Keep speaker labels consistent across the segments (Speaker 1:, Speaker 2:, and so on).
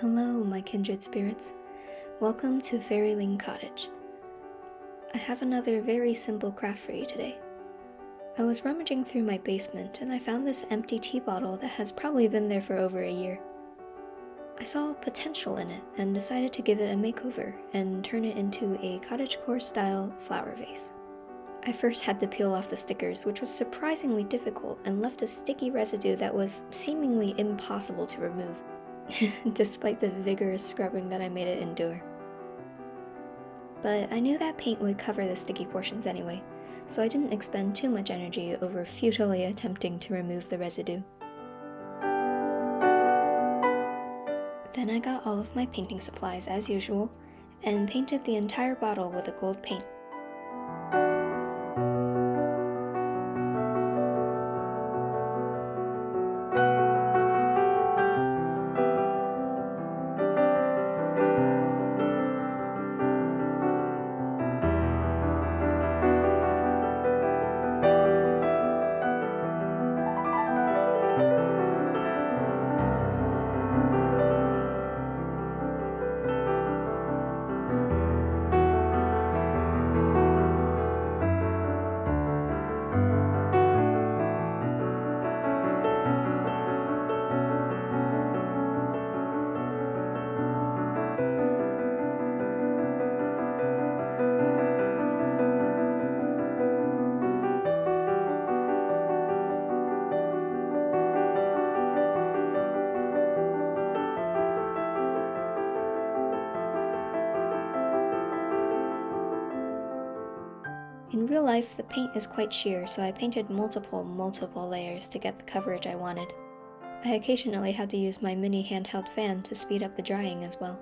Speaker 1: Hello, my kindred spirits. Welcome to Fairyling Cottage. I have another very simple craft for you today. I was rummaging through my basement and I found this empty tea bottle that has probably been there for over a year. I saw potential in it and decided to give it a makeover and turn it into a cottagecore style flower vase. I first had to peel off the stickers, which was surprisingly difficult and left a sticky residue that was seemingly impossible to remove, despite the vigorous scrubbing that I made it endure. But I knew that paint would cover the sticky portions anyway, so I didn't expend too much energy over futilely attempting to remove the residue. Then I got all of my painting supplies as usual, and painted the entire bottle with a gold paint. In real life, the paint is quite sheer, so I painted multiple layers to get the coverage I wanted. I occasionally had to use my mini handheld fan to speed up the drying as well.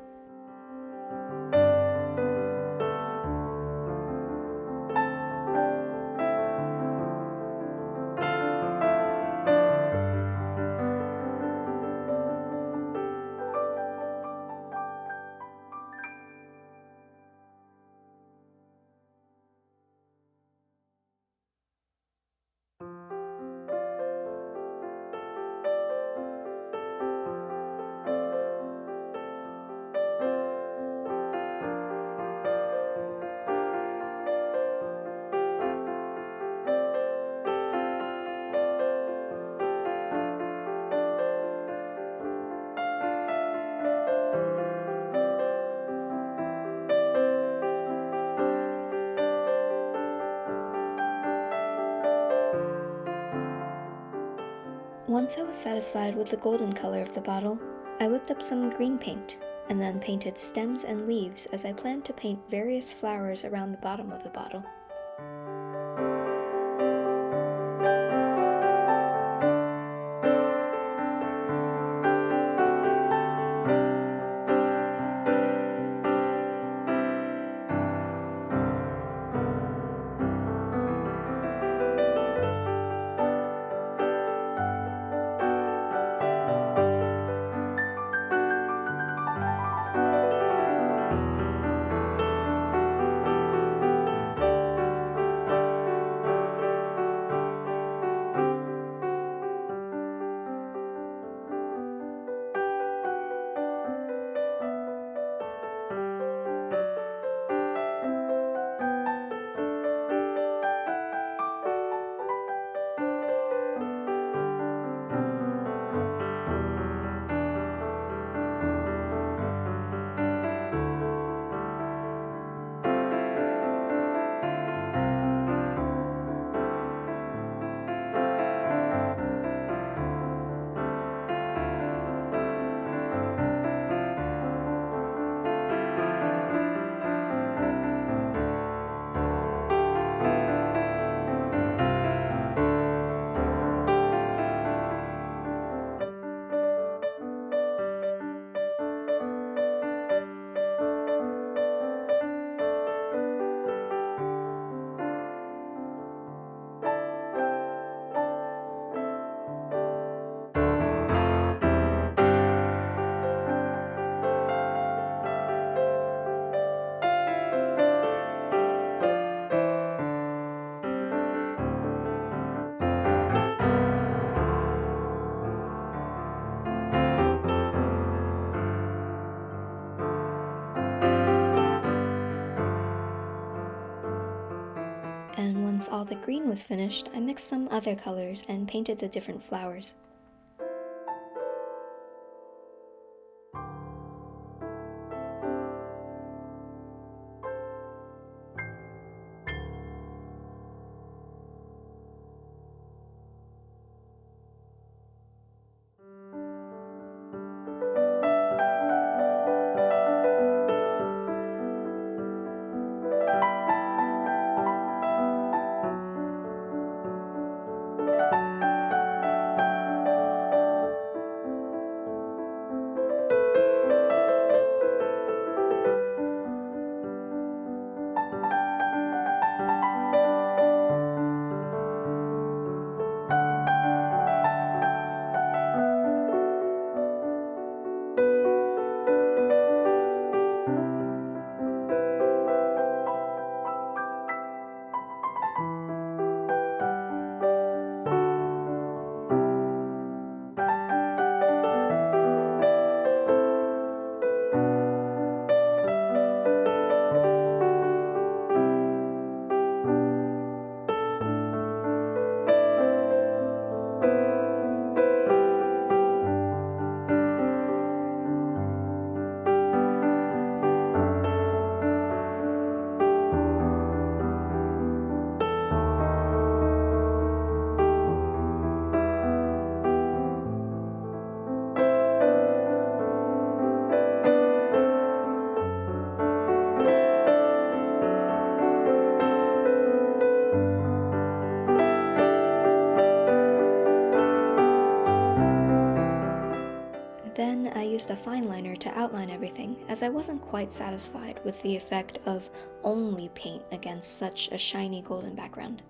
Speaker 1: Once I was satisfied with the golden color of the bottle, I whipped up some green paint, and then painted stems and leaves as I planned to paint various flowers around the bottom of the bottle. all the green was finished, I mixed some other colors and painted the different flowers. Then I used a fine liner to outline everything, as I wasn't quite satisfied with the effect of only paint against such a shiny golden background.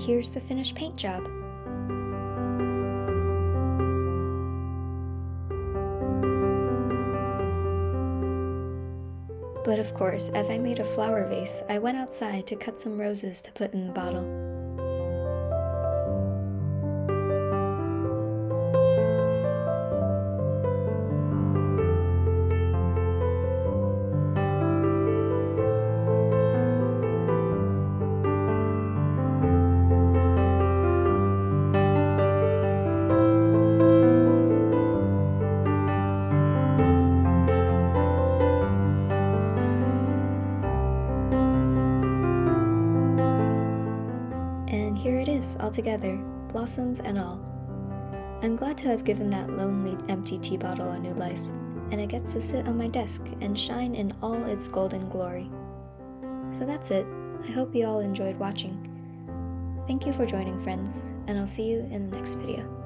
Speaker 1: Here's the finished paint job. But of course, as I made a flower vase, I went outside to cut some roses to put in the bottle. And here it is, all together, blossoms and all. I'm glad to have given that lonely, empty tea bottle a new life, and it gets to sit on my desk and shine in all its golden glory. So that's it. I hope you all enjoyed watching. Thank you for joining, friends, and I'll see you in the next video.